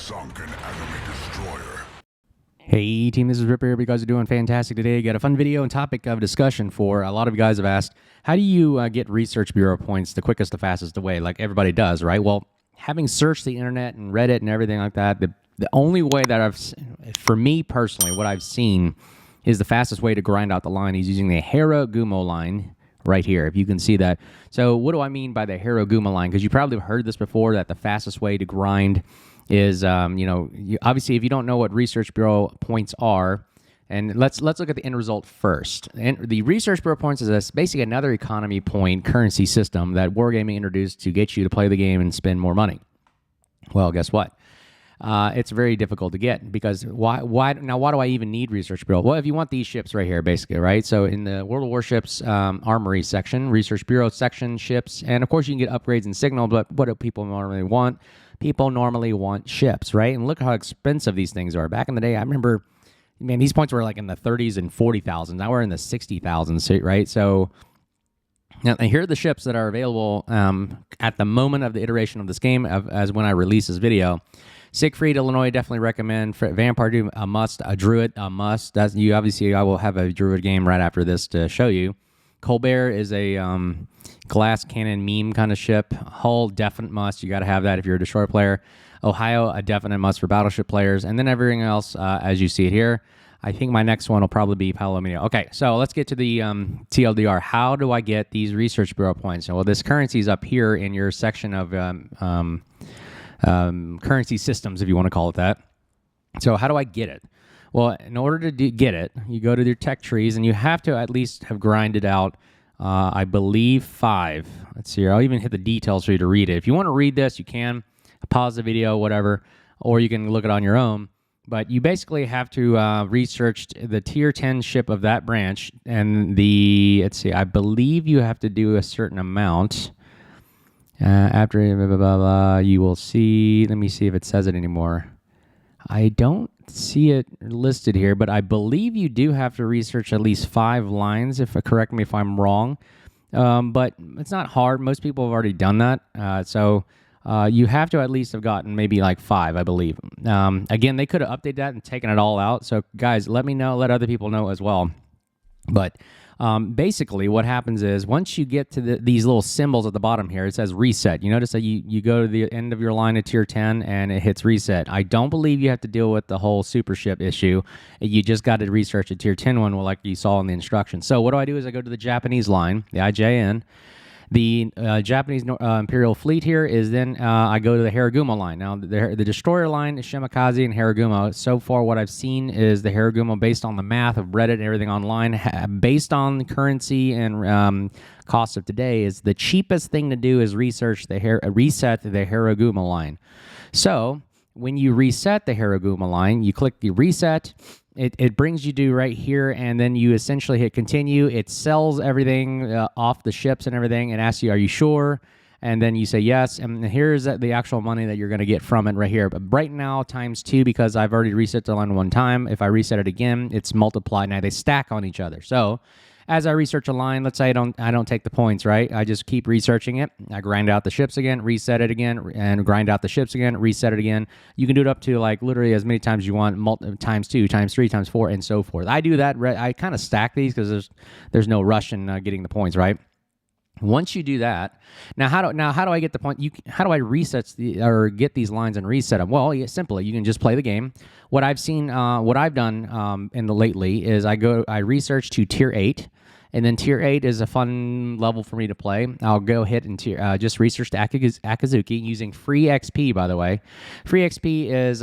sunk an enemy destroyer. Hey team, this is Ripper. You guys are doing fantastic today. Got a fun video and topic of discussion for a lot of you guys have asked, how do you get research bureau points the quickest, the fastest way, like everybody does, right? Well, having searched the internet and Reddit and everything like that, the only way that for me personally, what I've seen is the fastest way to grind out the line is using the Harugumo line right here, if you can see that. So what do I mean by the Harugumo line? Because you probably have heard this before, that the fastest way to grind is, obviously, if you don't know what Research Bureau points are, and let's look at the end result first. And the Research Bureau points is basically another economy point currency system that Wargaming introduced to get you to play the game and spend more money. Well, guess what? It's very difficult to get, because why do I even need Research Bureau? Well, if you want these ships right here, basically, right? So in the World of Warships Armory section, Research Bureau section, ships, and of course you can get upgrades in Signal, but what do people normally want? People normally want ships, right? And look how expensive these things are. Back in the day, I remember, man, these points were like in the 30s and 40,000. Now we're in the 60,000, right? So now here are the ships that are available at the moment of the iteration of this game, as when I release this video. Siegfried, Illinois, definitely recommend. Vampire Doom, a must. A Druid, a must. That's you. Obviously, I will have a Druid game right after this to show you. Colbert is a glass cannon meme kind of ship. Hull, definite must. You got to have that if you're a destroyer player. Ohio, a definite must for battleship players. And then everything else, as you see it here. I think my next one will probably be Palomino. Okay, so let's get to the TLDR. How do I get these Research Bureau points? Well, this currency is up here in your section of currency systems, if you want to call it that. So how do I get it? Well, in order to get it, you go to your tech trees, and you have to at least have grinded out, I believe, 5. Let's see here. I'll even hit the details for you to read it. If you want to read this, you can pause the video, whatever, or you can look it on your own. But you basically have to research the tier 10 ship of that branch, and let's see, I believe you have to do a certain amount. After blah, blah, blah, blah, you will see, let me see if it says it anymore. I don't see it listed here, but I believe you do have to research at least 5 lines, correct me if I'm wrong. But it's not hard. Most people have already done that. So you have to at least have gotten maybe like 5, I believe. Again, they could have updated that and taken it all out. So guys, let me know, let other people know as well. But basically what happens is, once you get to these little symbols at the bottom here, it says reset. You notice that you go to the end of your line at tier 10 and it hits reset. I don't believe you have to deal with the whole super ship issue. You just got to research a tier 10 one, like you saw in the instructions. So what do is I go to the Japanese line, the IJN. The Japanese Imperial Fleet here is then I go to the Harugumo line. Now, the destroyer line is Shimakaze and Harugumo. So far, what I've seen is the Harugumo, based on the math of Reddit and everything online, based on currency and cost of today, is the cheapest thing to do is research reset the Harugumo line. So when you reset the Harugumo line, you click the reset. It brings you to right here, and then you essentially hit continue. It sells everything off the ships and everything and asks you, are you sure? And then you say yes, and here's the actual money that you're going to get from it right here. But right now, ×2, because I've already reset the line one time. If I reset it again, it's multiplied. Now, they stack on each other. So as I research a line, let's say I don't take the points, right? I just keep researching it. I grind out the ships again, reset it again, and grind out the ships again, reset it again. You can do it up to like literally as many times as you want, ×2, ×3, ×4, and so forth. I do that. I kind of stack these because there's no rush in getting the points, right? Once you do that, now how do I get the point? How do I reset or get these lines and reset them? Well, simply, you can just play the game. What I've seen, what I've done in the lately is I research to tier 8. And then tier 8 is a fun level for me to play. I'll go hit and just research the Akazuki using free XP, by the way. Free XP is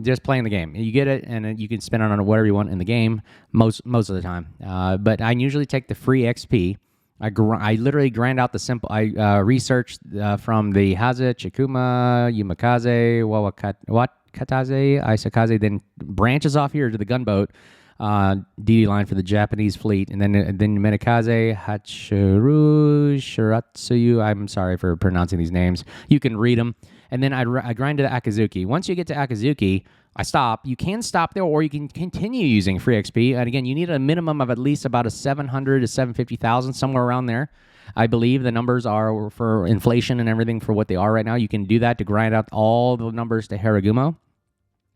just playing the game. You get it, and you can spend it on whatever you want in the game most of the time. But I usually take the free XP. I literally grind out the simple. I researched from the Haza, Chikuma, Yumakaze, Watkataze, Isakaze, then branches off here to the Gunboat. DD line for the Japanese fleet, and then Menakaze, Hachiru, Shiratsuyu. I'm sorry for pronouncing these names. You can read them. And then I grind to the Akazuki. Once you get to Akazuki, I stop. You can stop there, or you can continue using free XP. And again, you need a minimum of at least about a 700 to 750,000, somewhere around there. I believe the numbers are for inflation and everything for what they are right now. You can do that to grind out all the numbers to Harugumo.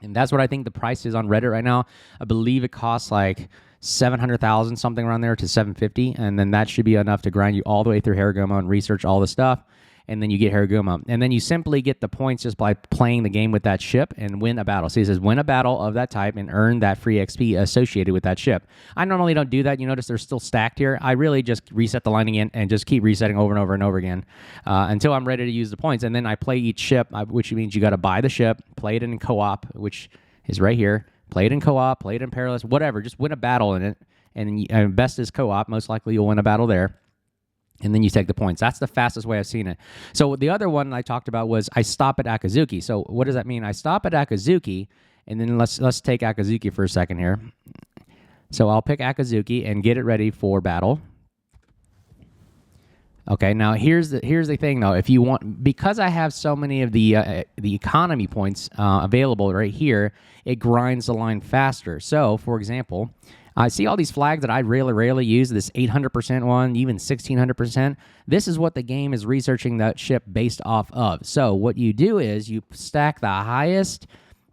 And that's what I think the price is on Reddit right now. I believe it costs like 700,000, something around there, to 750, and then that should be enough to grind you all the way through Harugumo and research all the stuff. And then you get Harugumo. And then you simply get the points just by playing the game with that ship and win a battle. So he says, win a battle of that type and earn that free XP associated with that ship. I normally don't do that. You notice they're still stacked here. I really just reset the line again and just keep resetting over and over and over again until I'm ready to use the points. And then I play each ship, which means you got to buy the ship, play it in co-op, which is right here. Play it in co-op, play it in perilous, whatever. Just win a battle in it. And best is co-op. Most likely you'll win a battle there. And then you take the points. That's the fastest way I've seen it. So the other one I talked about was I stop at Akazuki. So what does that mean? I stop at Akazuki, and then let's take Akazuki for a second here. So I'll pick Akazuki and get it ready for battle. Okay, now here's the thing though. If you want, because I have so many of the economy points available right here, it grinds the line faster. So for example, I see all these flags that I rarely use, this 800% one, even 1600%. This is what the game is researching that ship based off of. So what you do is you stack the highest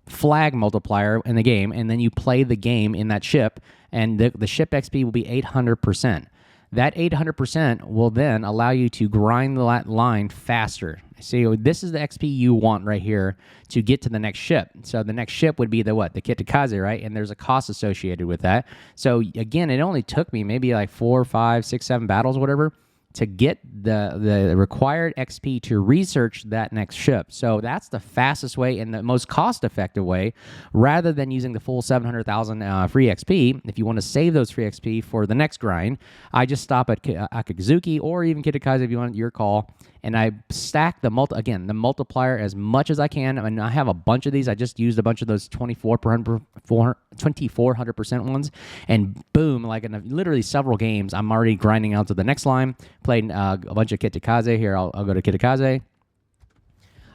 flag multiplier in the game, and then you play the game in that ship, and the ship XP will be 800%. That 800% will then allow you to grind the line faster. See, this is the XP you want right here to get to the next ship. So the next ship would be the what? The Kitakaze, right? And there's a cost associated with that. So again, it only took me maybe like 4, 5, 6, 7 battles, whatever, to get the required XP to research that next ship. So that's the fastest way and the most cost-effective way, rather than using the full 700,000 free XP. If you want to save those free XP for the next grind, I just stop at Akazuki or even Kitakaze if you want, your call, and I stack the multiplier as much as I can. I mean, I have a bunch of these. I just used a bunch of those 2400% ones, and boom, like in literally several games, I'm already grinding out to the next line. Played a bunch of Kitakaze. Here, I'll go to Kitakaze.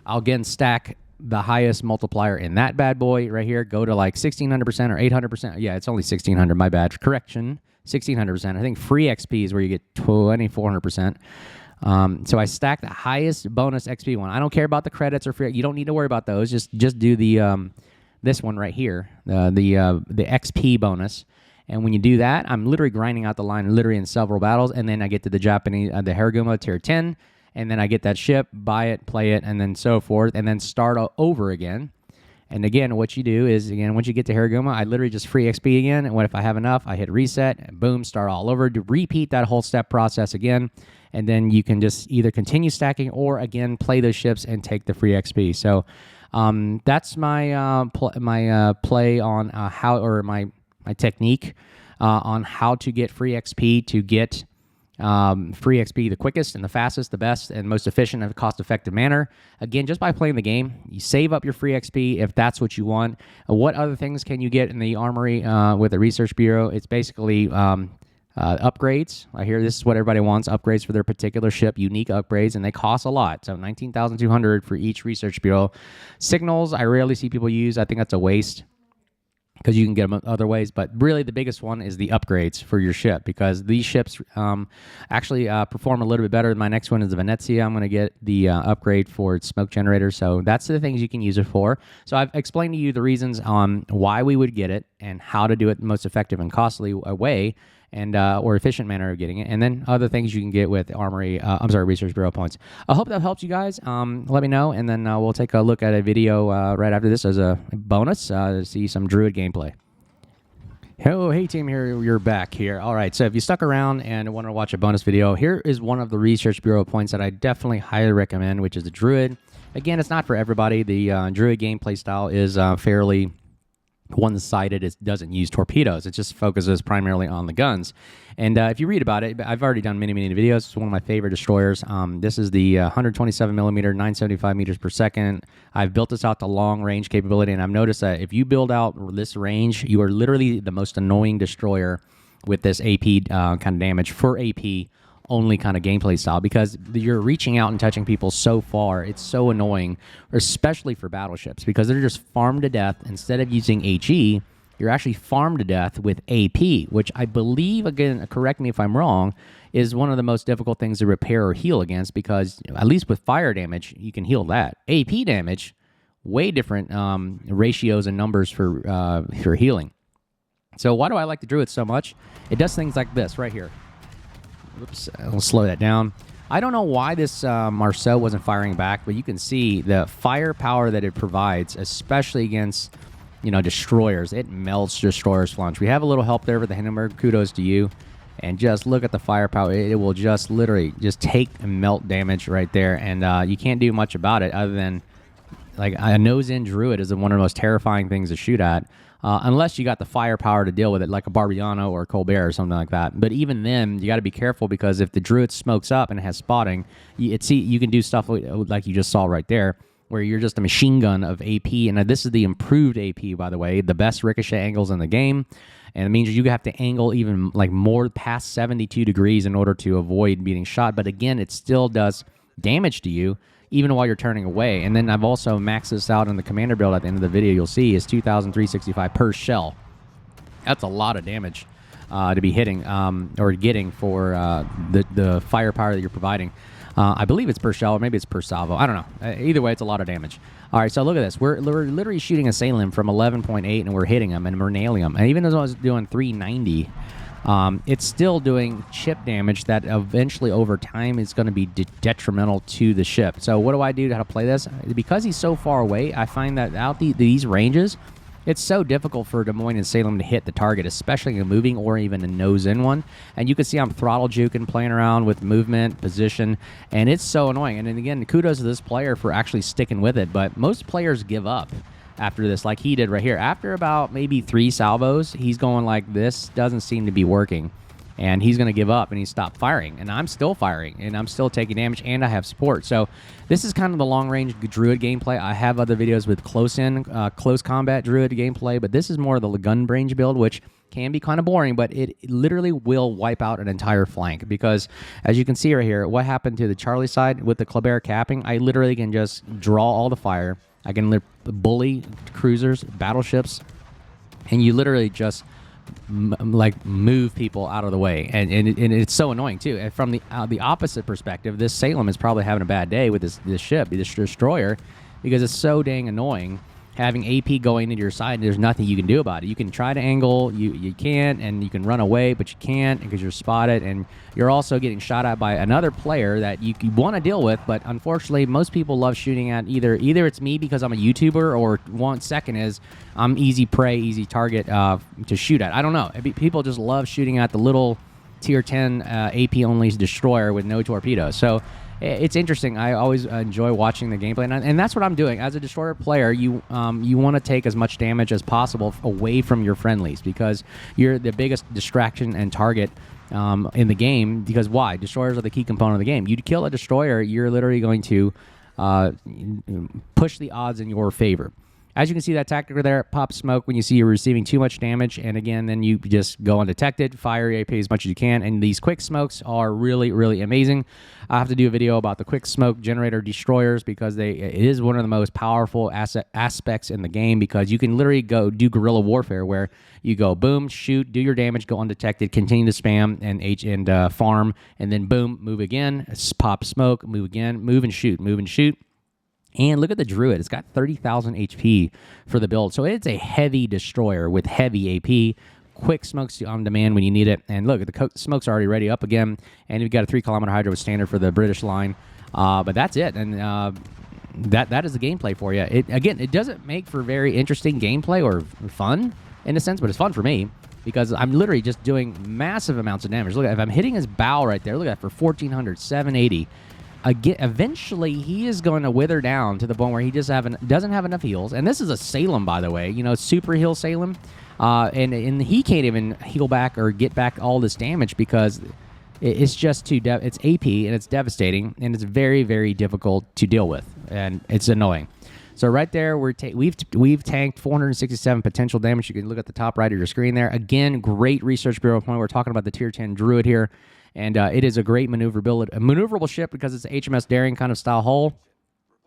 I'll again stack the highest multiplier in that bad boy right here. Go to like 1600% or 800%. Yeah, it's only 1600. My bad. Correction, 1600%. I think free XP is where you get 2400%. So I stack the highest bonus XP one. I don't care about the credits or free. You don't need to worry about those. Just do the this one right here, the XP bonus. And when you do that, I'm literally grinding out the line literally in several battles, and then I get to the Japanese, the Harugumo tier 10, and then I get that ship, buy it, play it, and then so forth, and then start over again. And again, what you do is, again, once you get to Harugumo, I literally just free XP again, and if I have enough, I hit reset, and boom, start all over, to repeat that whole step process again, and then you can just either continue stacking or, again, play those ships and take the free XP. So that's my play on how, or my technique on how to get free XP, to get free XP the quickest and the fastest, the best and most efficient and cost-effective manner. Again, just by playing the game, you save up your free XP if that's what you want. What other things can you get in the armory with the Research Bureau? It's basically upgrades. I hear this is what everybody wants, upgrades for their particular ship, unique upgrades, and they cost a lot. So 19,200 for each Research Bureau. Signals, I rarely see people use. I think that's a waste, because you can get them other ways. But really the biggest one is the upgrades for your ship, because these ships actually perform a little bit better. My next one is the Venezia. I'm going to get the upgrade for its smoke generator. So that's the things you can use it for. So I've explained to you the reasons on why we would get it and how to do it the most effective and costly way, and or efficient manner of getting it, and then other things you can get with Research Bureau points. I hope that helps you guys. Let me know, and then we'll take a look at a video right after this as a bonus to see some Druid gameplay. Hey team, here you're back here. All right, so if you stuck around and want to watch a bonus video, here is one of the Research Bureau points that I definitely highly recommend, which is the Druid. Again, it's not for everybody. The Druid gameplay style is fairly one-sided. It doesn't use torpedoes. It just focuses primarily on the guns. And if you read about it, I've already done many videos. It's one of my favorite destroyers. This is the 127 millimeter, 975 meters per second. I've built this out to long range capability, and I've noticed that if you build out this range, you are literally the most annoying destroyer with this AP kind of damage for AP only kind of gameplay style, because you're reaching out and touching people so far. It's so annoying, especially for battleships, because they're just farmed to death. Instead of using HE, you're actually farmed to death with AP, which I believe, again, correct me if I'm wrong, is one of the most difficult things to repair or heal against, because at least with fire damage, you can heal that. AP damage, way different ratios and numbers for healing. So why do I like the Druid so much? It does things like this right here. Oops, I'll slow that down. I don't know why this Marceau wasn't firing back, but you can see the firepower that it provides, especially against, destroyers. It melts destroyers' flange. We have a little help there with the Hindenburg. Kudos to you. And just look at the firepower. It will just literally just take and melt damage right there. And you can't do much about it other than, like, a nose-in Druid is one of the most terrifying things to shoot at. Unless you got the firepower to deal with it, like a Barbiano or a Colbert or something like that. But even then, you got to be careful because if the Druid smokes up and has spotting, you can do stuff like you just saw right there, where you're just a machine gun of AP. And this is the improved AP, by the way, the best ricochet angles in the game. And it means you have to angle even like more past 72 degrees in order to avoid being shot. But again, it still does damage to you, even while you're turning away. And then I've also maxed this out in the commander build at the end of the video. You'll see is 2,365 per shell. That's a lot of damage to be hitting or getting for the firepower that you're providing. I believe it's per shell, or maybe it's per salvo. I don't know. Either way, it's a lot of damage. All right, so look at this. We're literally shooting a Salem from 11.8, and we're hitting them, and we're nailing them. And even though I was doing 390, it's still doing chip damage that eventually over time is going to be detrimental to the ship. So what do I do to how to play this? Because he's so far away, I find that out these ranges, it's so difficult for Des Moines and Salem to hit the target, especially in moving or even a nose-in one. And you can see I'm throttle juking, playing around with movement, position, and it's so annoying. And then again, kudos to this player for actually sticking with it, but most players give up after this, like he did right here. After about maybe 3 salvos, he's going like, this doesn't seem to be working. And he's going to give up, and he stopped firing. And I'm still firing, and I'm still taking damage, and I have support. So this is kind of the long-range Druid gameplay. I have other videos with close combat Druid gameplay, but this is more of the gun range build, which can be kind of boring, but it literally will wipe out an entire flank. Because, as you can see right here, what happened to the Charlie side with the Colbert capping, I literally can just draw all the fire. I can bully cruisers, battleships, and you literally just move people out of the way, and it's so annoying too. And from the opposite perspective, this Salem is probably having a bad day with this ship, this destroyer, because it's so dang annoying having AP going into your side and there's nothing you can do about it. You can try to angle, you can't, and you can run away, but you can't because you're spotted, and you're also getting shot at by another player that you want to deal with. But unfortunately, most people love shooting at either it's me because I'm a YouTuber, or second is I'm easy prey, easy target to shoot at. I don't know. People just love shooting at the little tier 10 AP only destroyer with no torpedoes. So it's interesting. I always enjoy watching the gameplay, and that's what I'm doing. As a destroyer player, you want to take as much damage as possible away from your friendlies, because you're the biggest distraction and target in the game. Because why? Destroyers are the key component of the game. You kill a destroyer, you're literally going to push the odds in your favor. As you can see, that tactical there, pop smoke when you see you're receiving too much damage, and again, then you just go undetected, fire your AP as much as you can, and these quick smokes are really, really amazing. I have to do a video about the quick smoke generator destroyers, because it is one of the most powerful aspects in the game, because you can literally go do guerrilla warfare, where you go boom, shoot, do your damage, go undetected, continue to spam and farm, and then boom, move again, pop smoke, move again, move and shoot, move and shoot. And look at the Druid. It's got 30,000 HP for the build. So it's a heavy destroyer with heavy AP. Quick smokes on demand when you need it. And look, the smoke's already ready up again. And you've got a 3-kilometer hydro with standard for the British line. But that's it. And that is the gameplay for you. It doesn't make for very interesting gameplay or fun in a sense, but it's fun for me, because I'm literally just doing massive amounts of damage. Look, if I'm hitting his bow right there, look at that, for 1,400, 780. Again, eventually, he is going to wither down to the point where he just doesn't have enough heals. And this is a Salem, by the way, super heal Salem. And he can't even heal back or get back all this damage, because it's just it's AP, and it's devastating, and it's very, very difficult to deal with, and it's annoying. So right there, we've tanked 467 potential damage. You can look at the top right of your screen there. Again, great Research Bureau point. We're talking about the Tier 10 Druid here. And it is a great maneuverable ship, because it's an HMS Daring kind of style hull.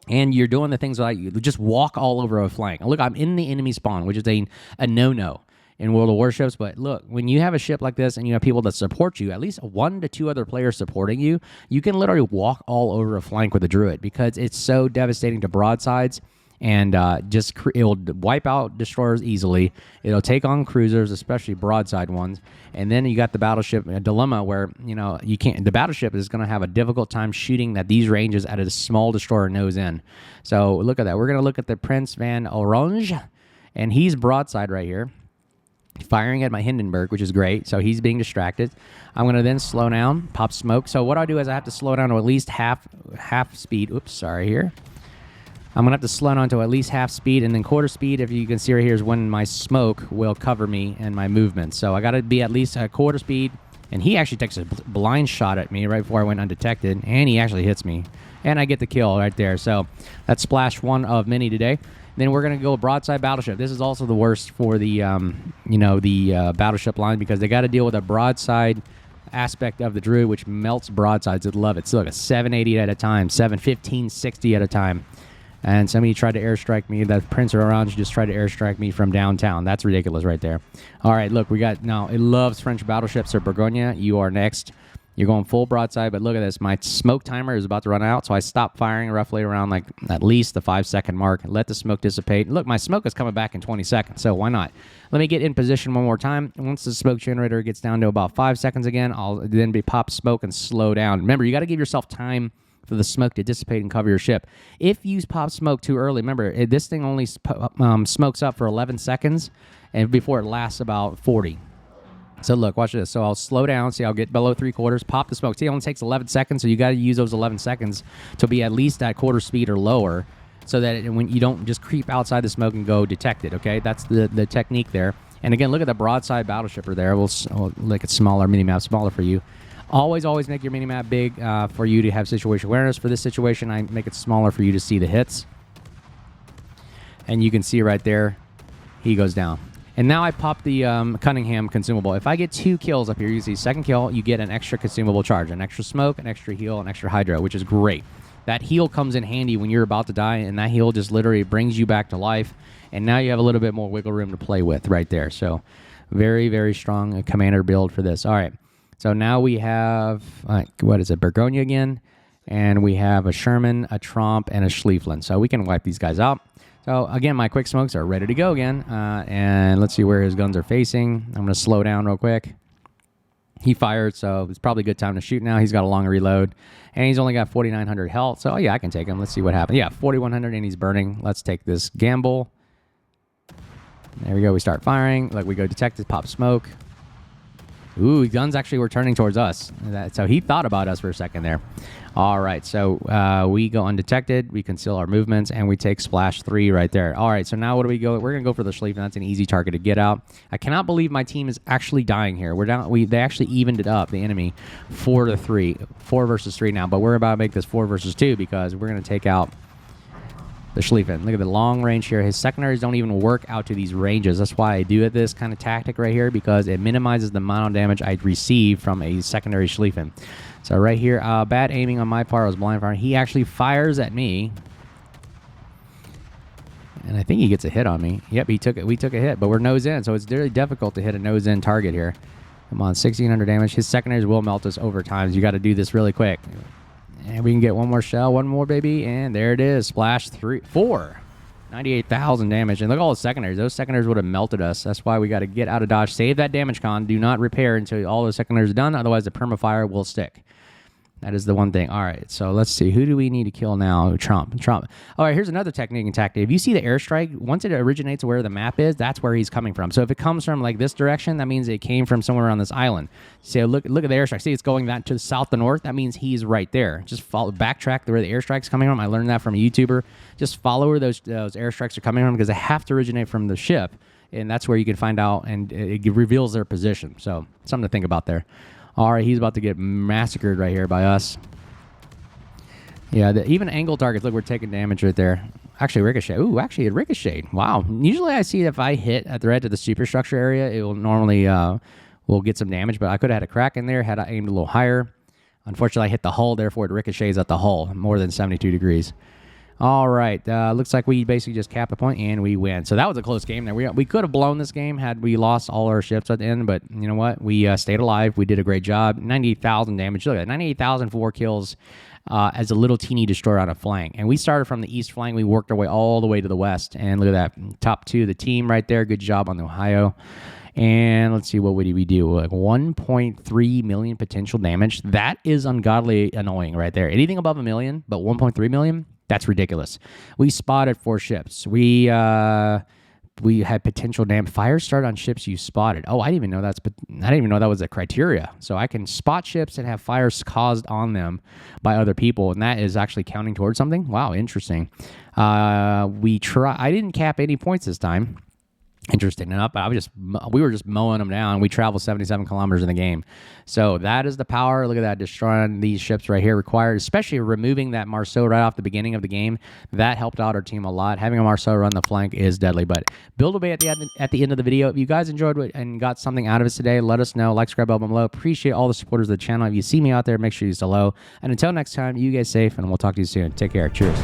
And you're doing the things like you just walk all over a flank. Look, I'm in the enemy spawn, which is a no-no in World of Warships. But look, when you have a ship like this and you have people that support you, at least 1 to 2 other players supporting you, you can literally walk all over a flank with a Druid, because it's so devastating to broadsides. and it'll wipe out destroyers easily. It'll take on cruisers, especially broadside ones. And then you got the battleship dilemma where, you can't. The battleship is going to have a difficult time shooting at these ranges at a small destroyer nose in. So look at that. We're going to look at the Prince Van Orange, and he's broadside right here, firing at my Hindenburg, which is great. So he's being distracted. I'm going to then slow down, pop smoke. So what I do is I have to slow down to at least half speed. Oops, sorry here. I'm going to have to slow down to at least half speed, and then quarter speed, if you can see right here, is when my smoke will cover me and my movement. So I got to be at least a quarter speed, and he actually takes a blind shot at me right before I went undetected, and he actually hits me. And I get the kill right there. So that's splash one of many today. Then we're going to go broadside battleship. This is also the worst for the, battleship line because they got to deal with a broadside aspect of the Druid, which melts broadsides. I'd love it. So look, a 780 at a time, 715, 60 at a time. And somebody tried to airstrike me. That Prince Orange just tried to airstrike me from downtown. That's ridiculous right there. All right, look, we got now. It loves French battleships. So Bourgogne, you are next. You're going full broadside, but look at this. My smoke timer is about to run out, so I stop firing roughly around like at least the 5-second mark. Let the smoke dissipate. Look, my smoke is coming back in 20 seconds, so why not? Let me get in position one more time. Once the smoke generator gets down to about 5 seconds again, I'll then pop smoke and slow down. Remember, you got to give yourself time for the smoke to dissipate and cover your ship. If you pop smoke too early, remember, this thing only smokes up for 11 seconds and before it lasts about 40. So look, watch this. So I'll slow down. See, I'll get below 3/4, pop the smoke. See, it only takes 11 seconds, so you got to use those 11 seconds to be at least at quarter speed or lower so that when you don't just creep outside the smoke and go detected, okay? That's the technique there. And again, look at the broadside battleship there. We'll look at smaller, mini-map smaller for you. Always make your mini-map big for you to have situation awareness. For this situation, I make it smaller for you to see the hits. And you can see right there, he goes down. And now I pop the Cunningham consumable. If I get 2 kills up here, you see second kill, you get an extra consumable charge, an extra smoke, an extra heal, an extra hydro, which is great. That heal comes in handy when you're about to die, and that heal just literally brings you back to life. And now you have a little bit more wiggle room to play with right there. So very, very strong commander build for this. All right. So now we have, what is it, Bourgogne again. And we have a Sherman, a Tromp, and a Schlieflin. So we can wipe these guys out. So again, my quick smokes are ready to go again. And let's see where his guns are facing. I'm going to slow down real quick. He fired, so it's probably a good time to shoot now. He's got a long reload. And he's only got 4,900 health. So, yeah, I can take him. Let's see what happens. Yeah, 4,100 and he's burning. Let's take this gamble. There we go. We start firing. Like we go detected, pop smoke. Ooh, guns actually were turning towards us. So he thought about us for a second there. All right, so we go undetected. We conceal our movements, and we take splash 3 right there. All right, so now what do we go? We're going to go for the Schlief, and that's an easy target to get out. I cannot believe my team is actually dying here. We're down. They actually evened it up, the enemy, 4-3. 4 versus 3 now, but we're about to make this 4 versus 2 because we're going to take out the Schlieffen. Look at the long range here. His secondaries don't even work out to these ranges. That's why I do this kind of tactic right here, because it minimizes the amount of damage I receive from a secondary Schlieffen. So right here, bad aiming on my part. I was blind firing. He actually fires at me. And I think he gets a hit on me. Yep, he took it. We took a hit, but we're nose in, so it's really difficult to hit a nose in target here. Come on, 1,600 damage. His secondaries will melt us over time. So you got to do this really quick. And we can get one more shell, one more, baby. And there it is. Splash 4. 98,000 damage. And look at all the secondaries. Those secondaries would have melted us. That's why we got to get out of dodge. Save that damage con. Do not repair until all the secondaries are done. Otherwise, the permafire will stick. That is the one thing. All right, so let's see. Who do we need to kill now? Trump. All right, here's another technique and tactic. If you see the airstrike, once it originates where the map is, that's where he's coming from. So if it comes from like this direction, that means it came from somewhere on this island. So look at the airstrike. See, it's going that to the south to north. That means he's right there. Just backtrack where the airstrike's coming from. I learned that from a YouTuber. Just follow where those airstrikes are coming from, because they have to originate from the ship, and that's where you can find out, and it reveals their position. So something to think about there. All right, he's about to get massacred right here by us. Yeah, even angle targets. Look, we're taking damage right there. Actually, ricochet. Ooh, actually, it ricocheted. Wow. Usually I see if I hit at the edge of the superstructure area, it will normally will get some damage, but I could have had a crack in there had I aimed a little higher. Unfortunately, I hit the hull, therefore it ricochets at the hull, more than 72 degrees. All right, looks like we basically just capped the point and we win. So that was a close game there. We could have blown this game had we lost all our ships at the end, but you know what? We stayed alive. We did a great job. 98,000 damage. Look at that, 98,000 4 kills as a little teeny destroyer on a flank. And we started from the east flank. We worked our way all the way to the west. And look at that. Top 2 of the team right there. Good job on the Ohio. And let's see, what would we do? Like 1.3 million potential damage. That is ungodly annoying right there. Anything above a million, but 1.3 million, that's ridiculous. We spotted 4 ships. We had potential damage. Fire start on ships you spotted. Oh, I didn't even know that was a criteria. So I can spot ships and have fires caused on them by other people, and that is actually counting towards something. Wow, interesting. I didn't cap any points this time. Interesting enough, but we were just mowing them down. We traveled 77 kilometers in the game. So that is the power. Look at that, destroying these ships right here required, especially removing that Marceau right off the beginning of the game. That helped out our team a lot. Having a Marceau run the flank is deadly, but build will be at the end of the video. If you guys enjoyed it and got something out of it today, let us know. Like, subscribe, bell below. Appreciate all the supporters of the channel. If you see me out there, make sure you say hello. And until next time, you guys safe, and we'll talk to you soon. Take care. Cheers.